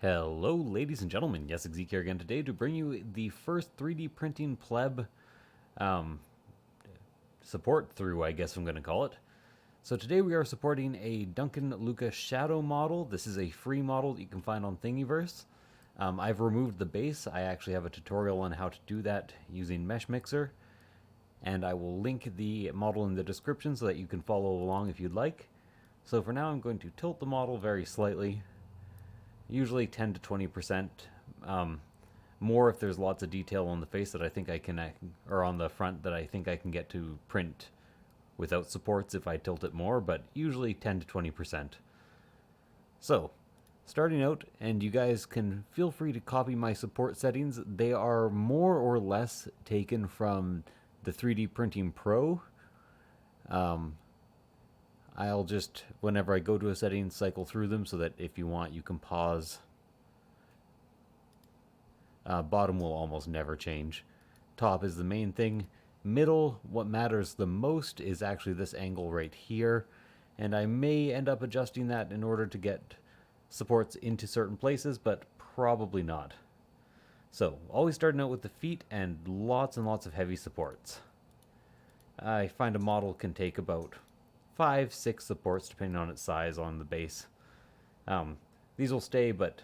Hello, ladies and gentlemen. Yes, Zeke here again today to bring you the first 3D printing pleb um, support through, I guess I'm going to call it. So today we are supporting a Duncan Luca Shadow model. This is a free model that you can find on Thingiverse. I've removed the base. I actually have a tutorial on how to do that using Mesh Mixer, and I will link the model in the description so that you can follow along if you'd like. So for now, I'm going to tilt the model very slightly, usually 10 to 20%. More if there's lots of detail on the face that I think I can, or on the front that I think I can get to print without supports if I tilt it more, but usually 10 to 20%. So, starting out, and you guys can feel free to copy my support settings. They are more or less taken from the 3D Printing Pro. I'll just, whenever I go to a setting, cycle through them so that if you want, you can pause. Bottom will almost never change. Top is the main thing. Middle, what matters the most is actually this angle right here. And I may end up adjusting that in order to get supports into certain places, but probably not. So, always starting out with the feet and lots of heavy supports. I find a model can take about 5-6 supports depending on its size on the base. These will stay, but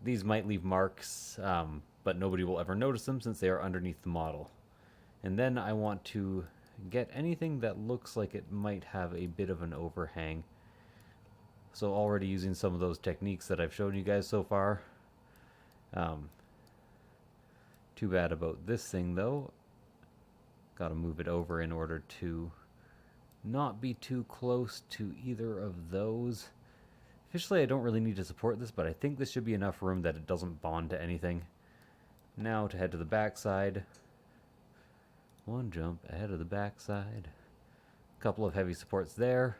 these might leave marks, but nobody will ever notice them since they are underneath the model. And then I want to get anything that looks like it might have a bit of an overhang. So already using some of those techniques that I've shown you guys so far. Too bad about this thing though. Gotta move it over in order to not be too close to either of those. Officially, I don't really need to support this, but I think this should be enough room that it doesn't bond to anything. Now to head to the back side. One jump ahead of the back side. A couple of heavy supports there.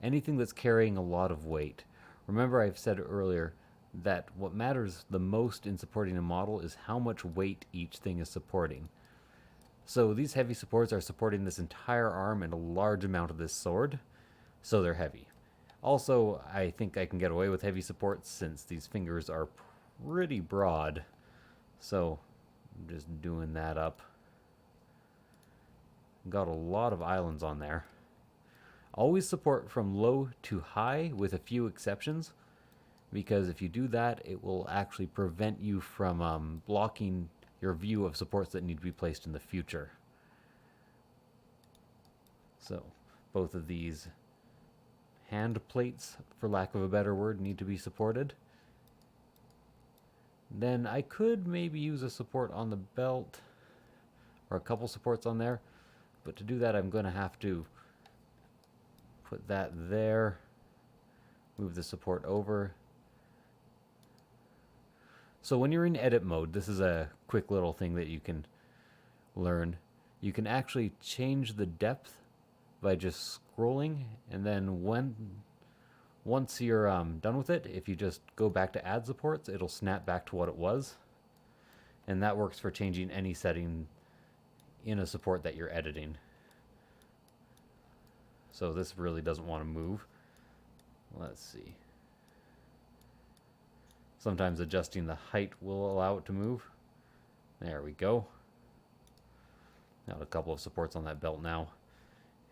Anything that's carrying a lot of weight. Remember, I've said earlier that what matters the most in supporting a model is how much weight each thing is supporting. So these heavy supports are supporting this entire arm and a large amount of this sword, so they're heavy. Also, I think I can get away with heavy supports since these fingers are pretty broad. So, I'm just doing that up. Got a lot of islands on there. Always support from low to high with a few exceptions, because if you do that, it will actually prevent you from blocking your view of supports that need to be placed in the future. So, both of these hand plates, for lack of a better word, need to be supported. Then I could maybe use a support on the belt, or a couple supports on there, but to do that I'm going to have to put that there, move the support over. So when you're in edit mode, this is a quick little thing that you can learn. You can actually change the depth by just scrolling, and then once you're done with it, if you just go back to add supports, it'll snap back to what it was. And that works for changing any setting in a support that you're editing. So this really doesn't want to move. Let's see. Sometimes adjusting the height will allow it to move. There we go. Got a couple of supports on that belt now.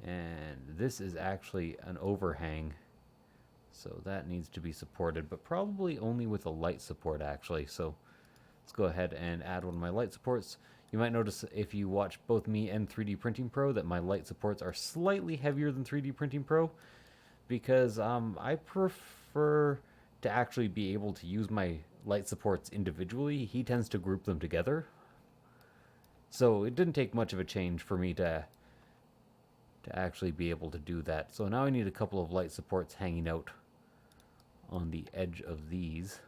And this is actually an overhang, so that needs to be supported, but probably only with a light support actually. So let's go ahead and add one of my light supports. You might notice if you watch both me and 3D Printing Pro that my light supports are slightly heavier than 3D Printing Pro, because I prefer to actually be able to use my light supports individually. He tends to group them together. So it didn't take much of a change for me to actually be able to do that. So now I need a couple of light supports hanging out on the edge of these.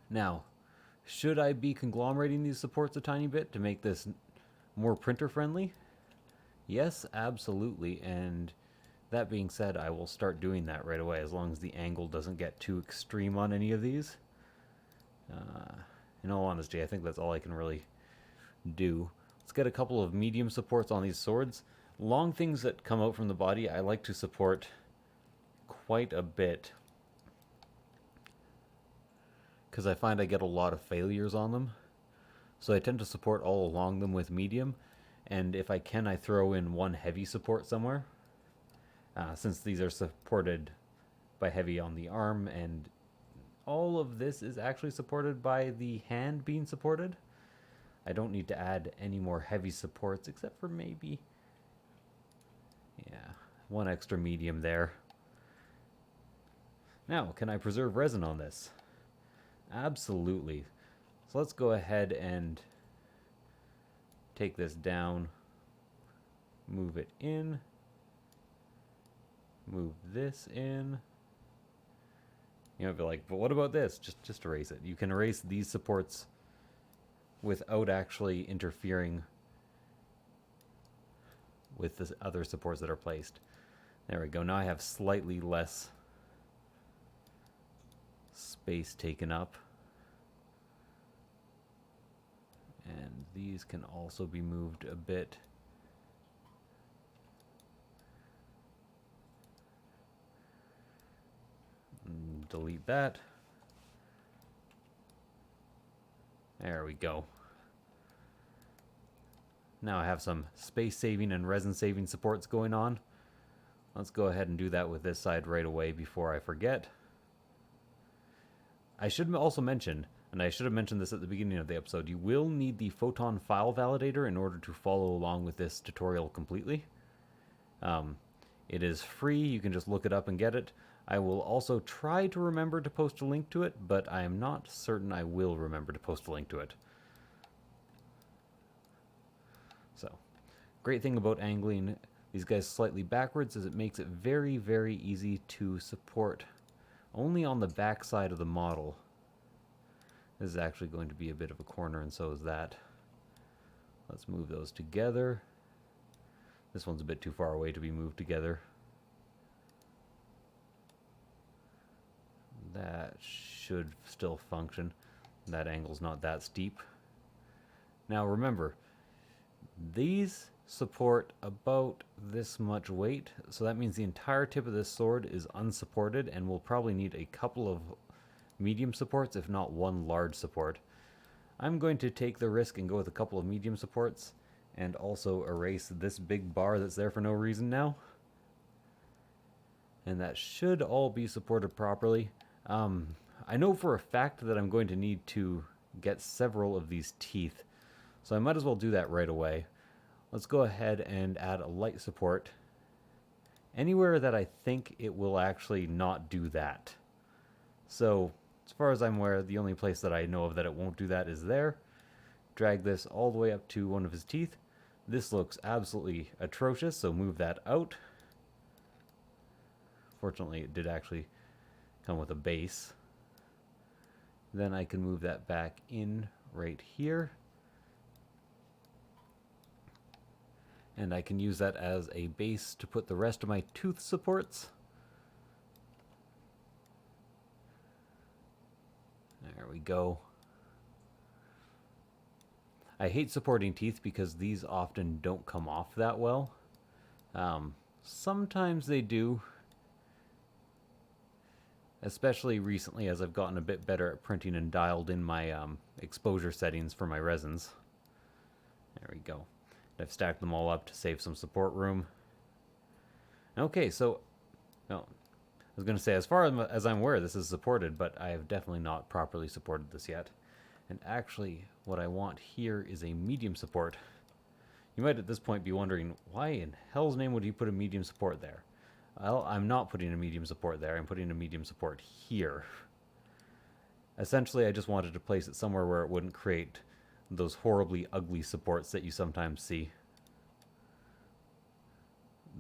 Now, should I be conglomerating these supports a tiny bit to make this more printer friendly? Yes, absolutely. And that being said, I will start doing that right away as long as the angle doesn't get too extreme on any of these. In all honesty, I think that's all I can really do. Let's get a couple of medium supports on these swords. Long things that come out from the body, I like to support quite a bit because I find I get a lot of failures on them. So I tend to support all along them with medium, and if I can, I throw in one heavy support somewhere. Since these are supported by heavy on the arm, and all of this is actually supported by the hand being supported, I don't need to add any more heavy supports except for maybe, yeah, one extra medium there. Now, can I preserve resin on this? Absolutely. So let's go ahead and take this down, move it in, move this in. You might be like, but what about this? Just erase it. You can erase these supports without actually interfering with the other supports that are placed. There we go. Now I have slightly less space taken up. And these can also be moved a bit. Delete that. There we go. Now I have some space saving and resin saving supports going on. Let's go ahead and do that with this side right away before I forget. I should also mention, and I should have mentioned this at the beginning of the episode, you will need the Photon file validator in order to follow along with this tutorial completely. It is free, you can just look it up and get it. I will also try to remember to post a link to it, but I am not certain I will remember to post a link to it. So, great thing about angling these guys slightly backwards is it makes it very, very easy to support only on the back side of the model. This is actually going to be a bit of a corner, and so is that. Let's move those together. This one's a bit too far away to be moved together. That should still function. That angle's not that steep. Now remember, these support about this much weight, so that means the entire tip of this sword is unsupported and will probably need a couple of medium supports, if not one large support. I'm going to take the risk and go with a couple of medium supports and also erase this big bar that's there for no reason now. And that should all be supported properly. I know for a fact that I'm going to need to get several of these teeth, so I might as well do that right away. Let's go ahead and add a light support anywhere that I think it will actually not do that. So, as far as I'm aware, the only place that I know of that it won't do that is there. Drag this all the way up to one of his teeth. This looks absolutely atrocious, so move that out. Fortunately, it did actually come with a base. Then I can move that back in right here. And I can use that as a base to put the rest of my tooth supports. There we go. I hate supporting teeth because these often don't come off that well. Sometimes they do. Especially recently as I've gotten a bit better at printing and dialed in my exposure settings for my resins. There we go. I've stacked them all up to save some support room. Okay, so, no, I was going to say, as far as I'm aware, this is supported, but I have definitely not properly supported this yet. And actually, what I want here is a medium support. You might at this point be wondering, why in hell's name would he put a medium support there? Well, I'm not putting a medium support there, I'm putting a medium support here. Essentially, I just wanted to place it somewhere where it wouldn't create those horribly ugly supports that you sometimes see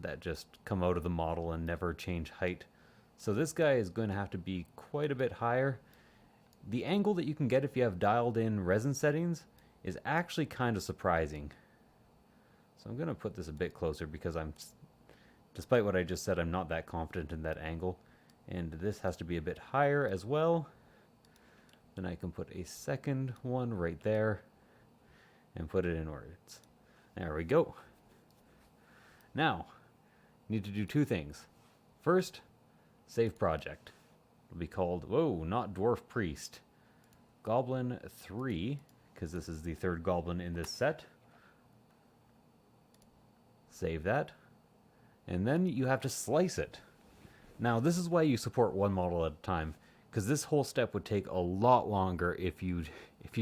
that just come out of the model and never change height. So this guy is going to have to be quite a bit higher. The angle that you can get if you have dialed in resin settings is actually kind of surprising. So I'm going to put this a bit closer because despite what I just said, I'm not that confident in that angle. And this has to be a bit higher as well. Then I can put a second one right there and put it inwards. There we go. Now, need to do two things. First, Save project. It'll be called, whoa, not Dwarf Priest. Goblin 3, because this is the third goblin in this set. Save that. And then you have to slice it. Now, this is why you support one model at a time, because this whole step would take a lot longer if you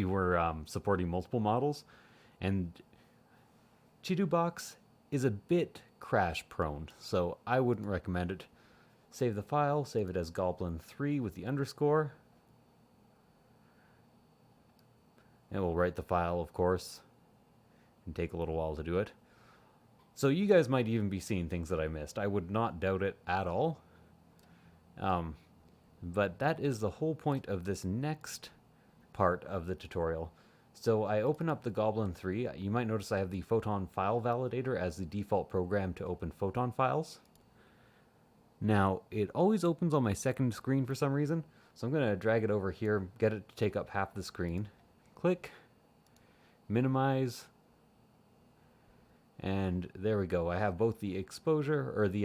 were supporting multiple models. And Chitubox is a bit crash prone, so I wouldn't recommend it. Save the file, save it as Goblin 3 with the underscore. And we'll write the file, of course, and take a little while to do it. So you guys might even be seeing things that I missed. I would not doubt it at all. But that is the whole point of this next part of the tutorial. So I open up the Goblin 3. You might notice I have the Photon file validator as the default program to open Photon files. Now, it always opens on my second screen for some reason, so I'm going to drag it over here, get it to take up half the screen. Click, minimize, and there we go. I have both the exposure, or the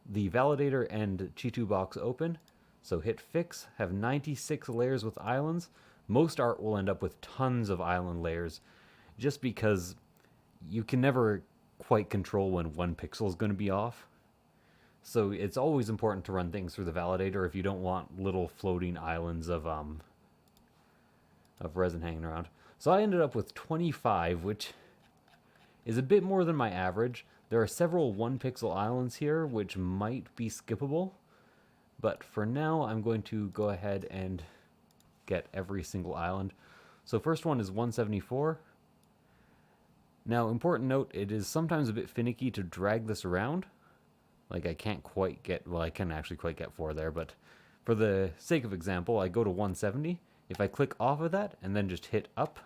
validator and Chitubox open. So hit fix, have 96 layers with islands. Most art will end up with tons of island layers, just because you can never quite control when one pixel is going to be off. So it's always important to run things through the validator if you don't want little floating islands of resin hanging around. So I ended up with 25, which is a bit more than my average. There are several 1 pixel islands here, which might be skippable. But for now, I'm going to go ahead and get every single island. So first one is 174. Now, important note, it is sometimes a bit finicky to drag this around. Like I can't quite get, well, I can actually quite get 4 there, but for the sake of example, I go to 170. If I click off of that and then just hit up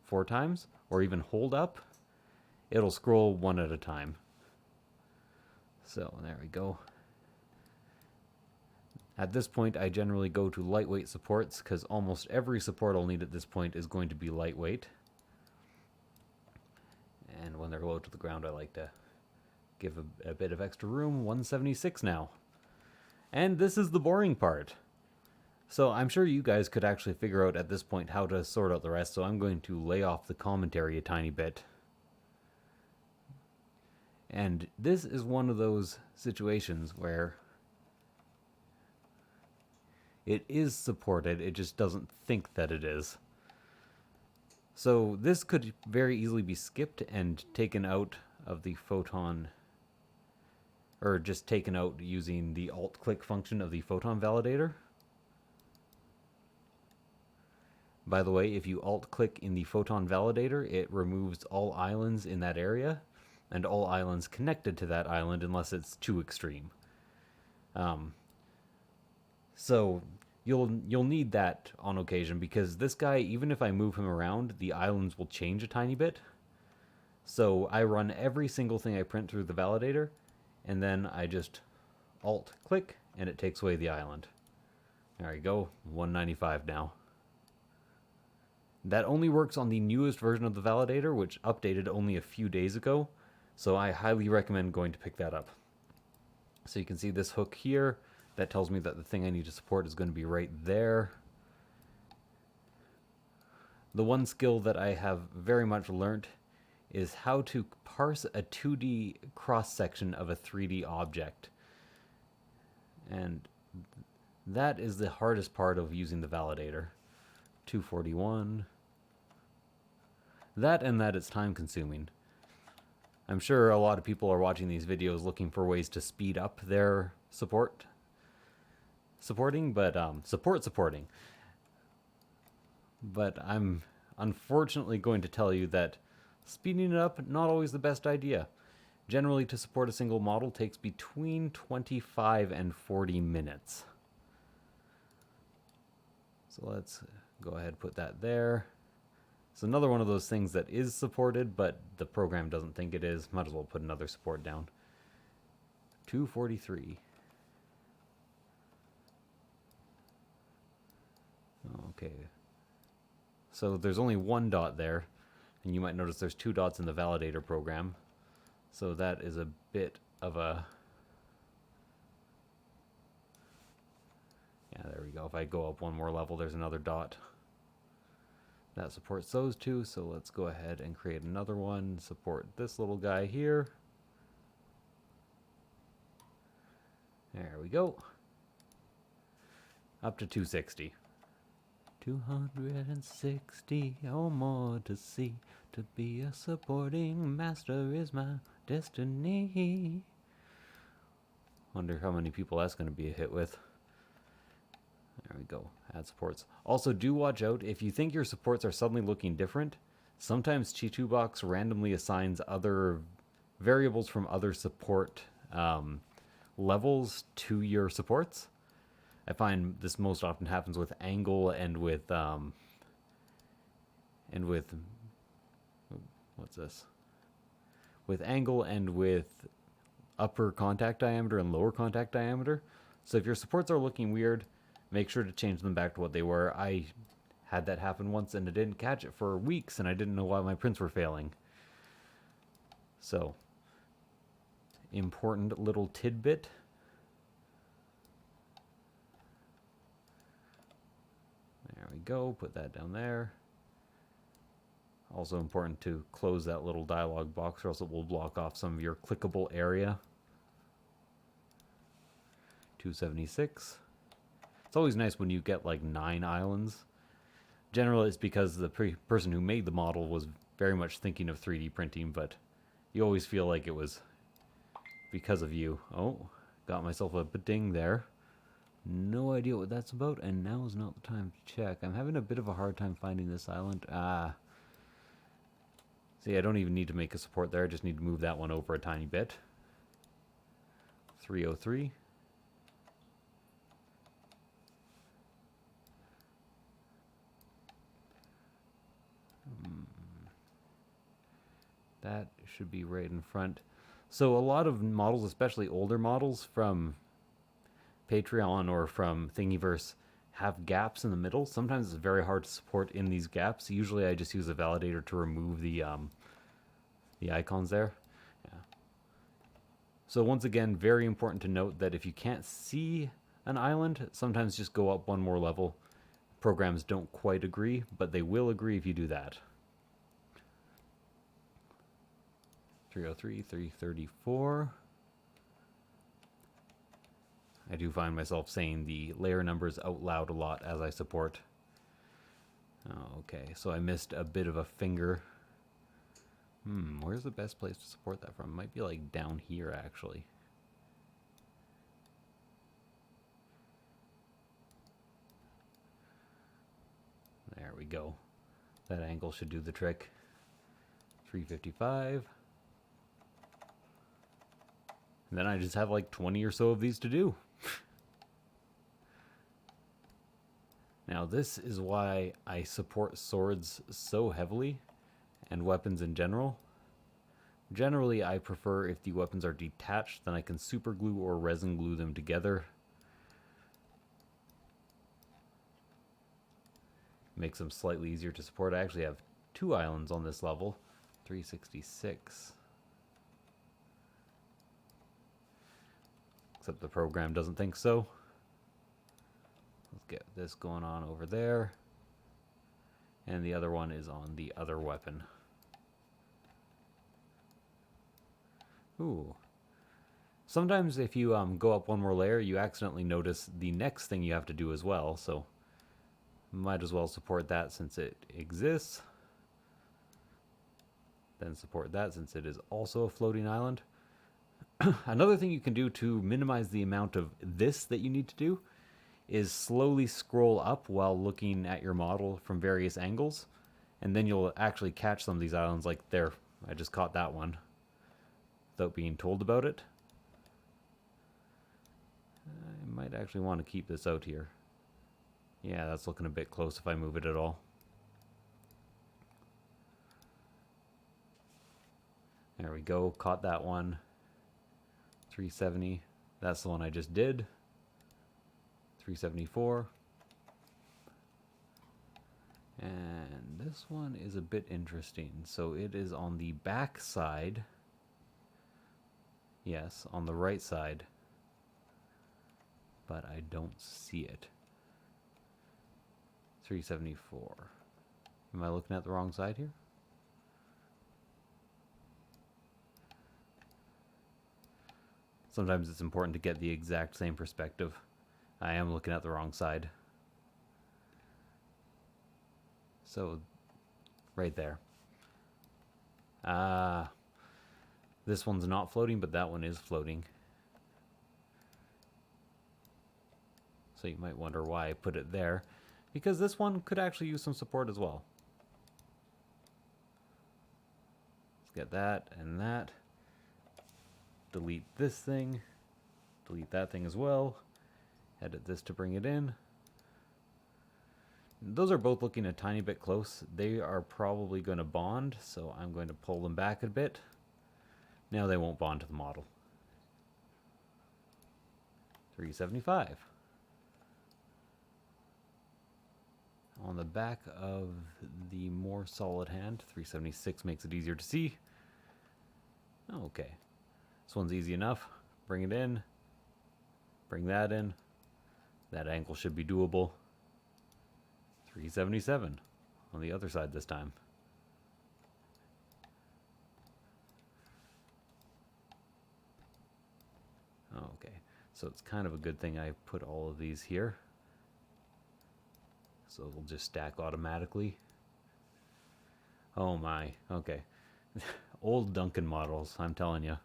4 times, or even hold up, it'll scroll one at a time. So there we go. At this point, I generally go to lightweight supports, because almost every support I'll need at this point is going to be lightweight. And when they're low to the ground, I like to give a bit of extra room. 176 now. And this is the boring part. So I'm sure you guys could actually figure out at this point how to sort out the rest, so I'm going to lay off the commentary a tiny bit. And this is one of those situations where it is supported, it just doesn't think that it is. So this could very easily be skipped and taken out of the Photon, or just taken out using the alt-click function of the Photon validator. By the way, if you alt-click in the Photon validator, it removes all islands in that area, and all islands connected to that island unless it's too extreme. So you'll need that on occasion, because this guy, even if I move him around, the islands will change a tiny bit. So I run every single thing I print through the validator, and then I just alt-click, and it takes away the island. There you go, 195 now. That only works on the newest version of the validator, which updated only a few days ago, so I highly recommend going to pick that up. So you can see this hook here, that tells me that the thing I need to support is going to be right there. The one skill that I have very much learnt is how to parse a 2D cross-section of a 3D object. And that is the hardest part of using the validator. 241. That and that it's time consuming. I'm sure a lot of people are watching these videos looking for ways to speed up their supporting. But I'm unfortunately going to tell you that speeding it up, not always the best idea. Generally, to support a single model takes between 25 and 40 minutes. So let's go ahead and put that there. It's another one of those things that is supported, but the program doesn't think it is. Might as well put another support down. 243. Okay. So there's only one dot there, and you might notice there's 2 dots in the validator program. So that is a bit of a So if I go up one more level, there's another dot that supports those two. So let's go ahead and create another one, support this little guy here. There we go. Up to 260. 260 or more to see. To be a supporting master is my destiny. Wonder how many people that's going to be a hit with. There we go. Add supports. Also, do watch out if you think your supports are suddenly looking different. Sometimes Chitubox randomly assigns other variables from other support levels to your supports. I find this most often happens with angle and with what's this? With angle and with upper contact diameter and lower contact diameter. So if your supports are looking weird, make sure to change them back to what they were. I had that happen once and I didn't catch it for weeks and I didn't know why my prints were failing. So, important little tidbit. There we go, put that down there. Also important to close that little dialog box or else it will block off some of your clickable area. 276. It's always nice when you get like 9 islands. Generally it's because the person who made the model was very much thinking of 3D printing, but you always feel like it was because of you. Oh, got myself a ding there. No idea what that's about, and now is not the time to check. I'm having a bit of a hard time finding this island. See, I don't even need to make a support there. I just need to move that one over a tiny bit. 303. That should be right in front. So a lot of models, especially older models from Patreon or from Thingiverse, have gaps in the middle. Sometimes it's very hard to support in these gaps. Usually I just use a validator to remove the icons there. Yeah. So once again, very important to note that if you can't see an island, sometimes just go up one more level. Programs don't quite agree, but they will agree if you do that. 303, 334. I do find myself saying the layer numbers out loud a lot as I support. Oh, okay, so I missed a bit of a finger. Where's the best place to support that from? Might be like down here, actually. There we go. That angle should do the trick. 355. And then I just have like 20 or so of these to do. Now this is why I support swords so heavily, and weapons in general. Generally I prefer if the weapons are detached, then I can super glue or resin glue them together. Makes them slightly easier to support. I actually have 2 islands on this level. 366. Except the program doesn't think so. Let's get this going on over there. And the other one is on the other weapon. Ooh. Sometimes if you go up one more layer, you accidentally notice the next thing you have to do as well, so might as well support that since it exists. Then support that since it is also a floating island. Another thing you can do to minimize the amount of this that you need to do is slowly scroll up while looking at your model from various angles, and then you'll actually catch some of these islands. Like there, I just caught that one without being told about it. I might actually want to keep this out here. Yeah, that's looking a bit close if I move it at all. There we go, caught that one. 370, that's the one I just did. 374. And this one is a bit interesting. So it is on the back side. Yes, on the right side. But I don't see it. 374. Am I looking at the wrong side here? Sometimes it's important to get the exact same perspective. I am looking at the wrong side. So, right there. This one's not floating, but that one is floating. So you might wonder why I put it there, because this one could actually use some support as well. Let's get that and that. Delete this thing. Delete that thing as well. Edit this to bring it in. Those are both looking a tiny bit close. They are probably going to bond, so I'm going to pull them back a bit. Now they won't bond to the model. 375. On the back of the more solid hand, 376 makes it easier to see. Okay. This one's easy enough. Bring it in. Bring that in. That angle should be doable. 377 on the other side this time. Okay, so it's kind of a good thing I put all of these here. So it'll just stack automatically. Oh my, okay. Old Duncan models, I'm telling you.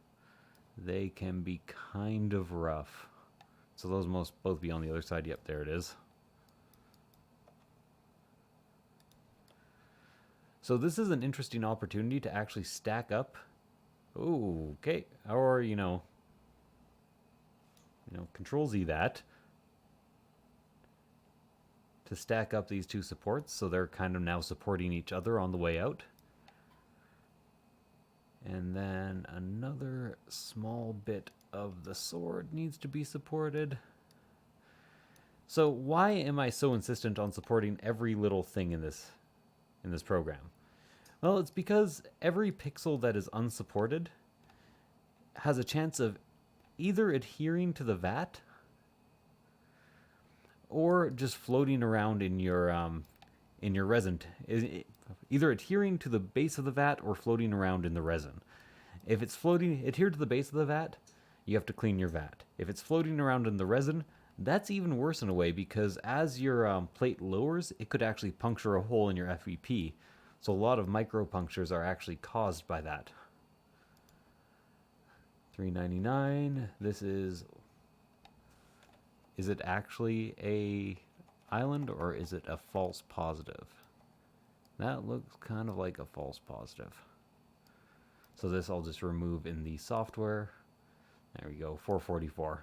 They can be kind of rough. So those must both be on the other side. Yep, there it is. So this is an interesting opportunity to actually stack up. Ooh, okay. Or, Control Z that. To stack up these two supports, so they're kind of now supporting each other on the way out. And then another small bit of the sword needs to be supported. So why am I so insistent on supporting every little thing in this program? Well, it's because every pixel that is unsupported has a chance of either adhering to the vat or just floating around in your resin. Either adhering to the base of the vat or floating around in the resin. If it's adhered to the base of the vat, you have to clean your vat. If it's floating around in the resin, that's even worse in a way, because as your plate lowers, it could actually puncture a hole in your FEP. So a lot of micro punctures are actually caused by that. 399. This is it actually a island or is it a false positive? That looks kind of like a false positive. So this I'll just remove in the software. There we go, 444.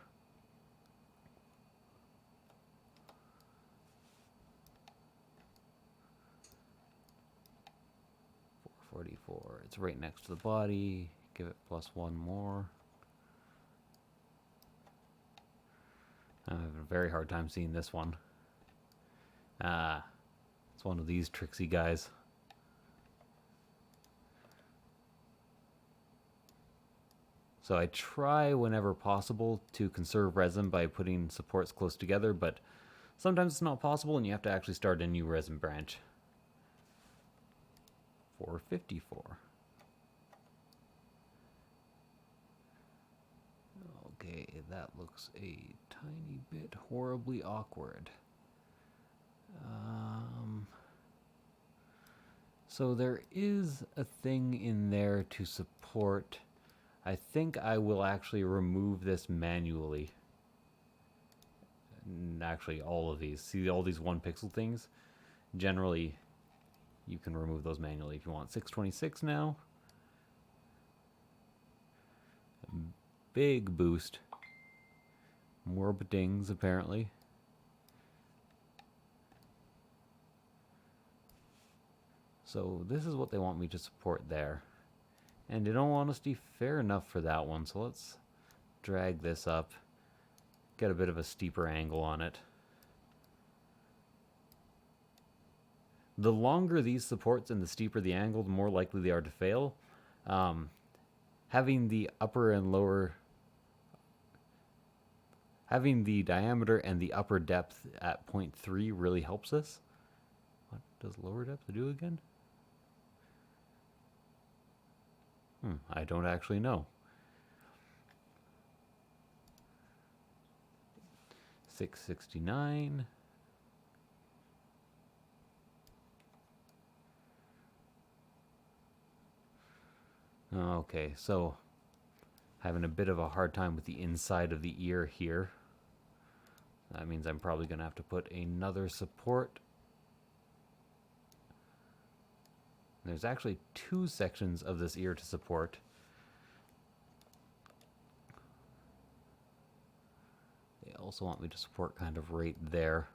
It's right next to the body. Give it +1 more. I'm having a very hard time seeing this one. It's one of these tricksy guys. So I try whenever possible to conserve resin by putting supports close together, but sometimes it's not possible and you have to actually start a new resin branch. 454. Okay, that looks a tiny bit horribly awkward. So there is a thing in there to support. I think I will actually remove this manually. Actually, all of these. See all these 1 pixel things? Generally, you can remove those manually if you want. 626 now. Big boost. More dings, apparently. So this is what they want me to support there. And in all honesty, fair enough for that one. So let's drag this up. Get a bit of a steeper angle on it. The longer these supports and the steeper the angle, the more likely they are to fail. Having the upper and lower... Having the diameter and the upper depth at 0.3 really helps us. What does lower depth do again? I don't actually know. 669. Okay, so having a bit of a hard time with the inside of the ear here. That means I'm probably going to have to put another support. There's actually 2 sections of this ear to support. They also want me to support kind of right there.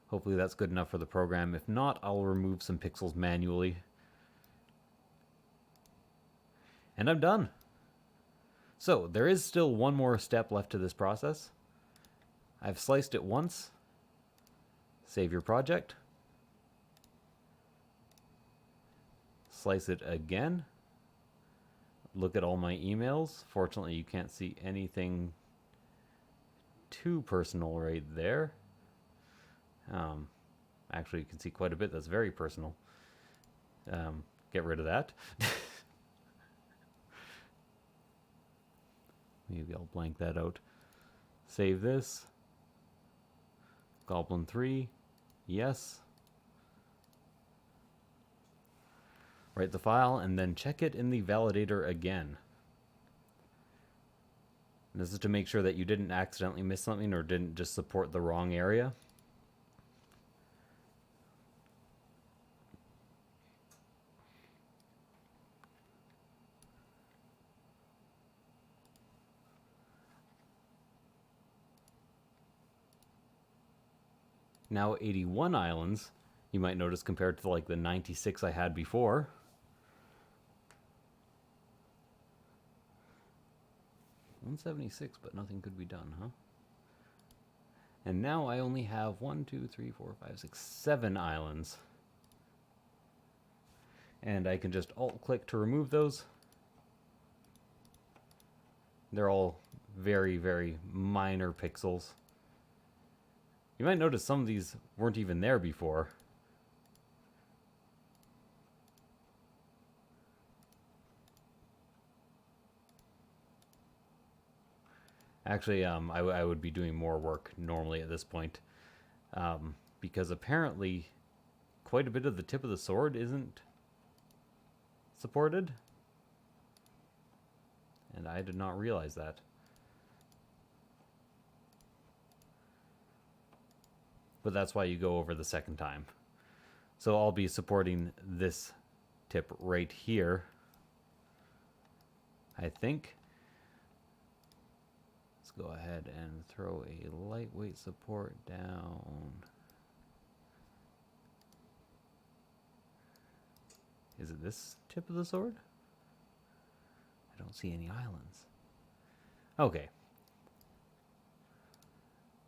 Hopefully that's good enough for the program. If not, I'll remove some pixels manually. And I'm done. So there is still one more step left to this process. I've sliced it once. Save your project. Slice it again. Look at all my emails. Fortunately, you can't see anything too personal right there. Actually, you can see quite a bit that's very personal. Get rid of that. Maybe I'll blank that out. Save this. Goblin 3. Yes. Write the file and then check it in the validator again. And this is to make sure that you didn't accidentally miss something or didn't just support the wrong area. Now 81 islands, you might notice, compared to like the 96 I had before. $176, but nothing could be done, huh? And now I only have 1, 2, 3, 4, 5, 6, 7 islands. And I can just alt-click to remove those. They're all very, very minor pixels. You might notice some of these weren't even there before. Actually, I would be doing more work normally at this point, because apparently quite a bit of the tip of the sword isn't supported, and I did not realize that. But that's why you go over the second time. So I'll be supporting this tip right here, I think. Let's go ahead and throw a lightweight support down. Is it this tip of the sword? I don't see any islands. Okay.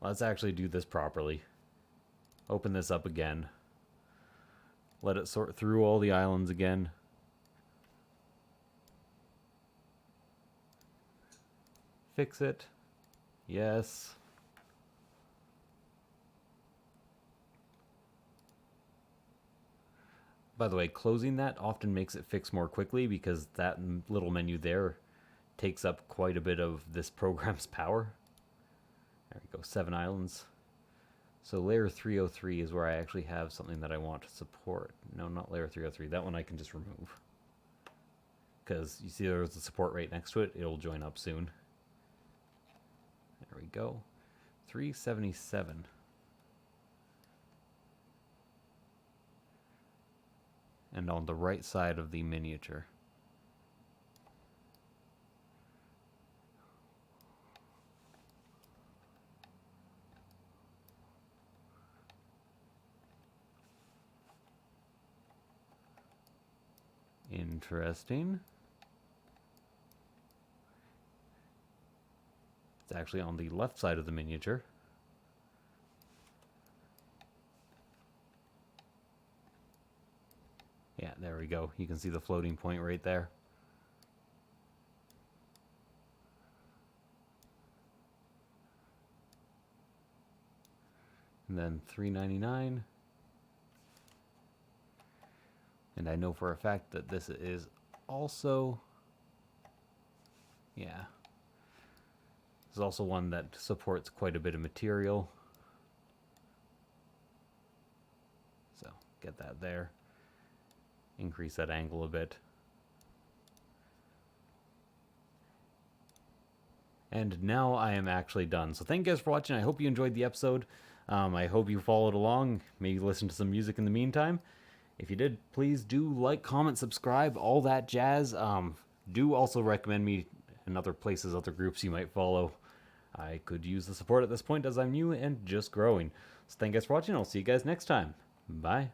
Let's actually do this properly. Open this up again. Let it sort through all the islands again. Fix it. Yes. By the way, closing that often makes it fix more quickly because that little menu there takes up quite a bit of this program's power. There we go, 7 islands. So layer 303 is where I actually have something that I want to support. No, not layer 303. That one I can just remove. Because you see there's a support right next to it. It'll join up soon. There we go. 377. And on the right side of the miniature. Interesting. It's actually on the left side of the miniature. Yeah, there we go. You can see the floating point right there. And then 399. And I know for a fact that this is also, yeah, this is also one that supports quite a bit of material. So get that there. Increase that angle a bit. And now I am actually done. So thank you guys for watching. I hope you enjoyed the episode. I hope you followed along. Maybe listen to some music in the meantime. If you did, please do like, comment, subscribe, all that jazz. Do also recommend me in other places, other groups you might follow. I could use the support at this point as I'm new and just growing. So thank you guys for watching. I'll see you guys next time. Bye.